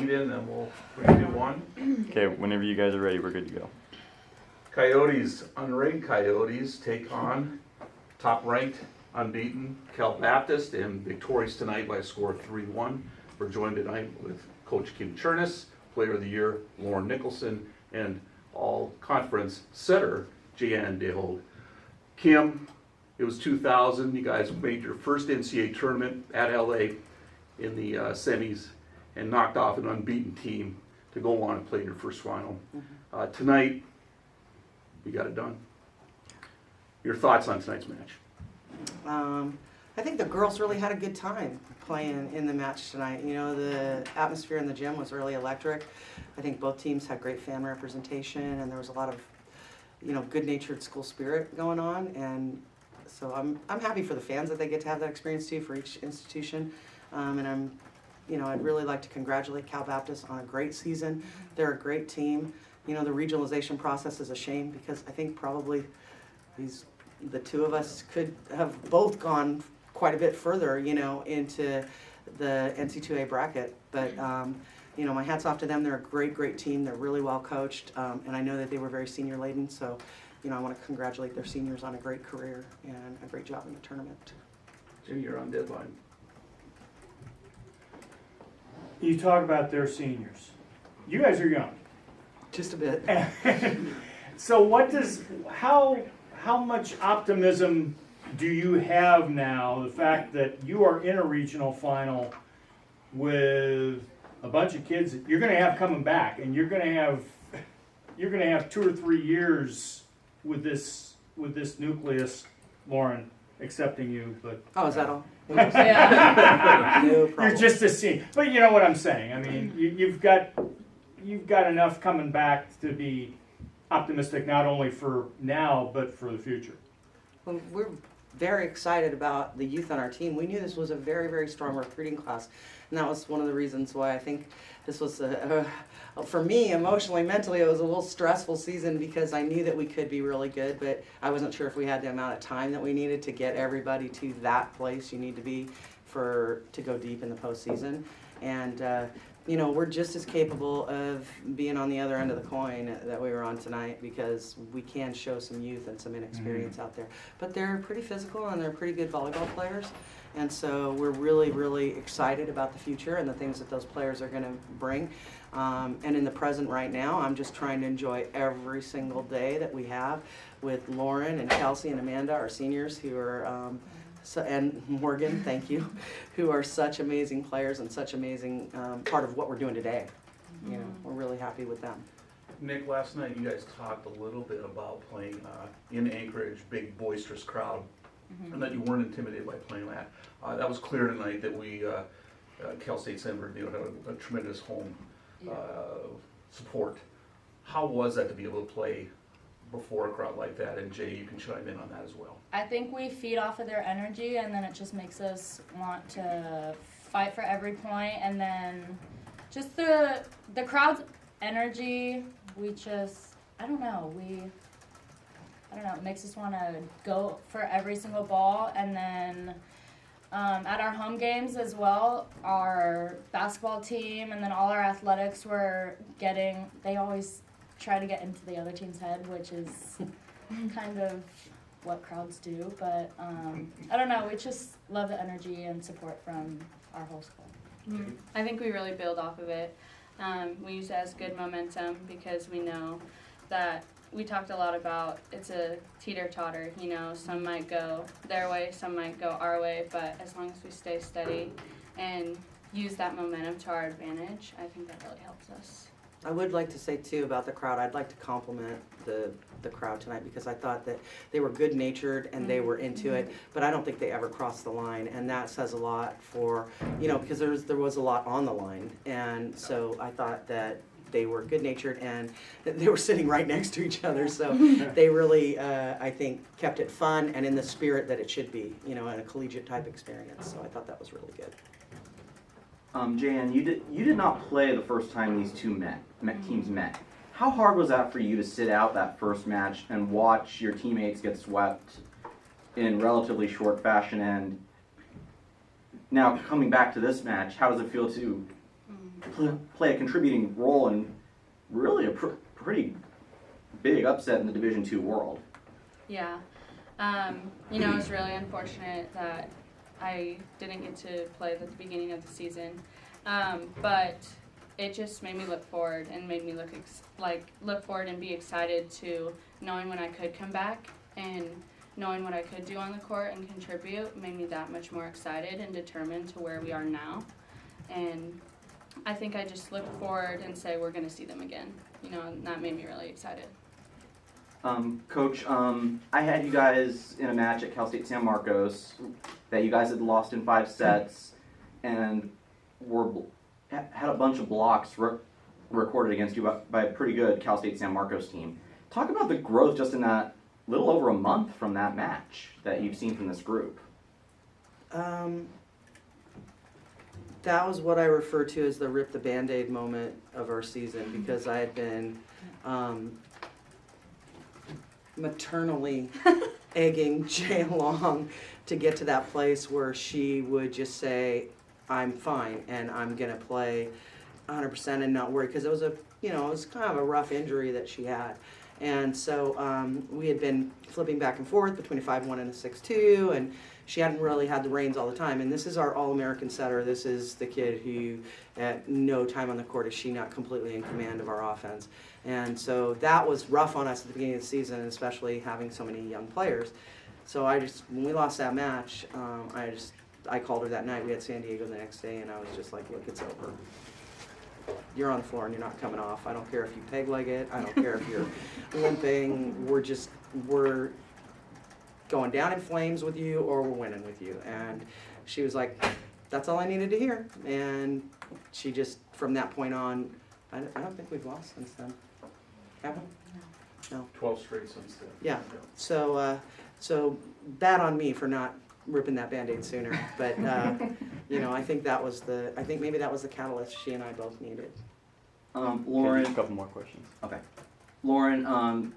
sheet in, then we'll review one. Okay, whenever you guys are ready, we're good to go. Coyotes, unranked Coyotes take on top-ranked, unbeaten Cal Baptist, and victorious tonight by a score of 3-1. We're joined tonight with Coach Kim Chernis, Player of the Year Lauren Nicholson, and all-conference setter Jan DeHold. Kim, it was 2000. You guys made your first NCAA tournament at LA in the semis and knocked off an unbeaten team to go on and play in your first final. Tonight, we got it done. Your thoughts on tonight's match? I think the girls really had a good time playing in the match tonight. You know, the atmosphere in the gym was really electric. I think both teams had great fan representation, and there was a lot of, you know, good-natured school spirit going on. And so I'm happy for the fans that they get to have that experience too for each institution. And I'd really like to congratulate Cal Baptist on a great season. They're a great team. You know, the regionalization process is a shame because I think probably the two of us could have both gone quite a bit further, you know, into the NCAA bracket. But, you know, my hat's off to them. They're a great team. They're really well coached. And I know that they were very senior laden. So, you know, I want to congratulate their seniors on a great career and a great job in the tournament. Jim, you're on deadline. You talk about their seniors. You guys are young. Just a bit. So how much optimism do you have now, the fact that you are in a regional final with a bunch of kids that you're going to have coming back, and you're going to have 2 or 3 years with this nucleus, Lauren, accepting you, but Oh, is that all? Yeah. No problem. you're just a senior. But you know what I'm saying. I mean, you've got enough coming back to be optimistic, not only for now but for the future. Well, we're very excited about the youth on our team. We knew this was a very strong recruiting class, and that was one of the reasons why I think this was for me, emotionally, mentally, it was a little stressful season because I knew that we could be really good, but I wasn't sure if we had the amount of time that we needed to get everybody to that place you need to be to go deep in the postseason. And you know, we're just as capable of being on the other end of the coin that we were on tonight because we can show some youth and some inexperience out there. But they're pretty physical and they're pretty good volleyball players. And so we're really excited about the future and the things that those players are going to bring. And in the present right now, I'm just trying to enjoy every single day that we have with Lauren and Kelsey and Amanda, our seniors, who are and Morgan, thank you, who are such amazing players and such amazing part of what we're doing today. You know, we're really happy with them. Nick, last night you guys talked a little bit about playing in Anchorage, big boisterous crowd, and that you weren't intimidated by playing that. That was clear tonight that we, Cal State San Bernardino, had a tremendous home support. How was that to be able to play before a crowd like that? And Jay, you can chime in on that as well. I think we feed off of their energy, and then it just makes us want to fight for every point. And then just the crowd's energy, I don't know, it makes us want to go for every single ball. And then at our home games as well, our basketball team and then all our athletics they always try to get into the other team's head, which is kind of what crowds do. But I don't know, we just love the energy and support from our whole school. I think we really build off of it. We use it as good momentum because we know that we talked a lot about it's a teeter-totter, you know, some might go their way, some might go our way, but as long as we stay steady and use that momentum to our advantage, I think that really helps us. I would like to say too about the crowd, I'd like to compliment the crowd tonight because I thought that they were good-natured and they were into it, but I don't think they ever crossed the line, and that says a lot for, you know, because there was a lot on the line, and so I thought that they were good-natured and they were sitting right next to each other, so they really, I think, kept it fun and in the spirit that it should be, you know, in a collegiate type experience, so I thought that was really good. Jan, you did not play the first time these two teams met. How hard was that for you to sit out that first match and watch your teammates get swept in relatively short fashion? And now coming back to this match, how does it feel to play a contributing role in really a pretty big upset in the Division II world. Yeah. You know, it was really unfortunate that I didn't get to play at the beginning of the season. But it just made me look forward and made me look forward and be excited to knowing when I could come back, and knowing what I could do on the court and contribute made me that much more excited and determined to where we are now. And I think I just look forward and say we're going to see them again. You know, and that made me really excited. Coach, I had you guys in a match at Cal State San Marcos that you guys had lost in 5 sets and had a bunch of blocks recorded against you by a pretty good Cal State San Marcos team. Talk about the growth just in that little over a month from that match that you've seen from this group. That was what I refer to as the rip the Band-Aid moment of our season, because I had been maternally egging Jay along to get to that place where she would just say, I'm fine and I'm gonna play 100% and not worry, because it was it was kind of a rough injury that she had. And so we had been flipping back and forth between a 5-1 and a 6-2, and she hadn't really had the reins all the time. And this is our All-American setter. This is the kid who, at no time on the court, is she not completely in command of our offense. And so that was rough on us at the beginning of the season, especially having so many young players. So when we lost that match, I called her that night. We had San Diego the next day, and I was just like, look, it's over. You're on the floor and you're not coming off. I don't care if you peg leg it. I don't care if you're limping. We're going down in flames with you, or we're winning with you. And she was like, that's all I needed to hear. And she just, from that point on, I don't think we've lost since then. Have we? No. 12 straight since then. Yeah. So bad on me for not ripping that Band-Aid sooner. But I think maybe that was the catalyst she and I both needed. Lauren, Okay, a couple more questions. Okay. Lauren,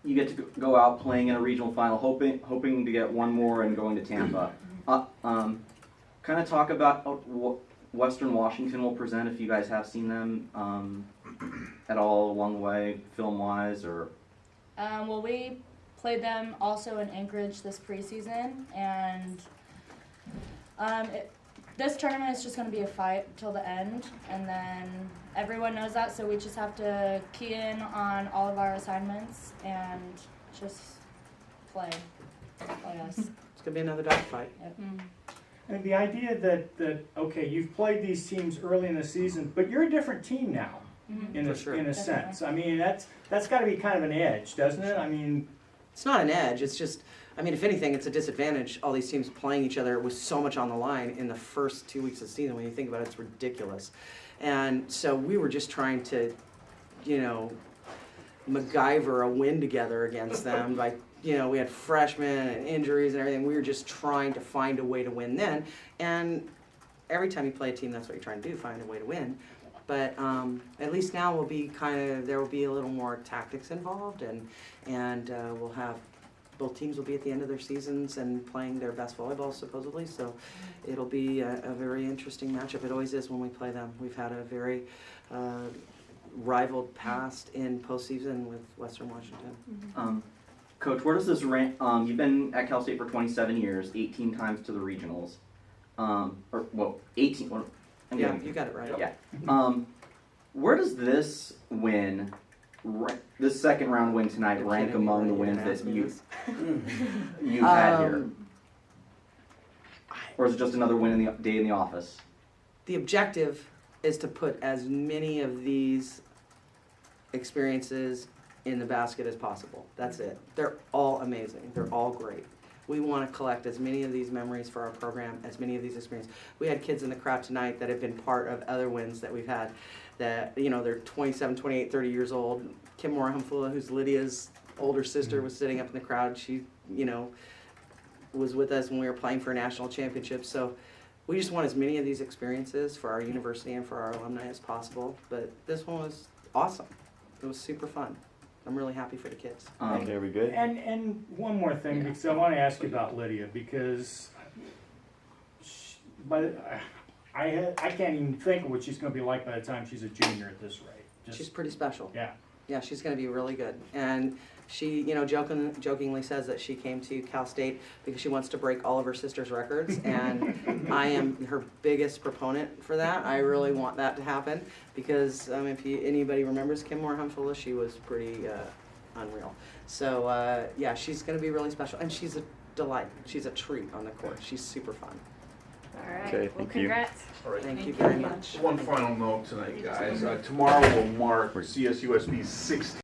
you get to go out playing in a regional final, hoping to get one more and going to Tampa. Kind of talk about what Western Washington will present, if you guys have seen them at all along the way, film-wise, or? Well, we played them also in Anchorage this preseason, and this tournament is just going to be a fight till the end, and then everyone knows that, so we just have to key in on all of our assignments and just play us. It's gonna be another dogfight. Yep. And the idea that okay, you've played these teams early in the season, but you're a different team now, in For sure. a Definitely. sense. I mean, that's got to be kind of an edge, doesn't it? I mean, It's not an edge. It's just, if anything, it's a disadvantage. All these teams playing each other with so much on the line in the first 2 weeks of the season. When you think about it, it's ridiculous. And so we were just trying to, MacGyver a win together against them. We had freshmen and injuries and everything. We were just trying to find a way to win then. And every time you play a team, that's what you're trying to do, find a way to win. But at least now there will be a little more tactics involved, and we'll have, both teams will be at the end of their seasons and playing their best volleyball supposedly, so it'll be a very interesting matchup. It always is when we play them. We've had a very rivaled past in postseason with Western Washington. Coach, where does this rank? You've been at Cal State for 27 years, 18 times to the regionals. 18. Yeah, you got it right. Yeah. Where does this win, this second round win tonight, You're rank kidding me, among the right? You're wins gonna ask that me you've had here? Or is it just another win in the day in the office? The objective is to put as many of these experiences in the basket as possible. That's it. They're all amazing. They're all great. We want to collect as many of these memories for our program, as many of these experiences. We had kids in the crowd tonight that have been part of other wins that we've had that, they're 27, 28, 30 years old. Kim Morahamfula, who's Lydia's older sister, was sitting up in the crowd. She, was with us when we were playing for a national championship. So we just want as many of these experiences for our university and for our alumni as possible. But this one was awesome. It was super fun. I'm really happy for the kids. Okay, are we good? and one more thing, because I want to ask you about Lydia, because I can't even think of what she's gonna be like by the time she's a junior at this rate. She's Just, pretty special. yeah. Yeah, she's gonna be really good. And she, you know, jokingly says that she came to Cal State because she wants to break all of her sister's records, and I am her biggest proponent for that. I really want that to happen because if anybody remembers Kim Moore-Humphula, she was pretty unreal. So yeah, she's gonna be really special, and she's a delight. She's a treat on the court. She's super fun. All right. Okay, well, thank you. congrats. All right. Thank you Thank very you. much. One final note tonight, guys. Tomorrow will mark CSUSB's 16th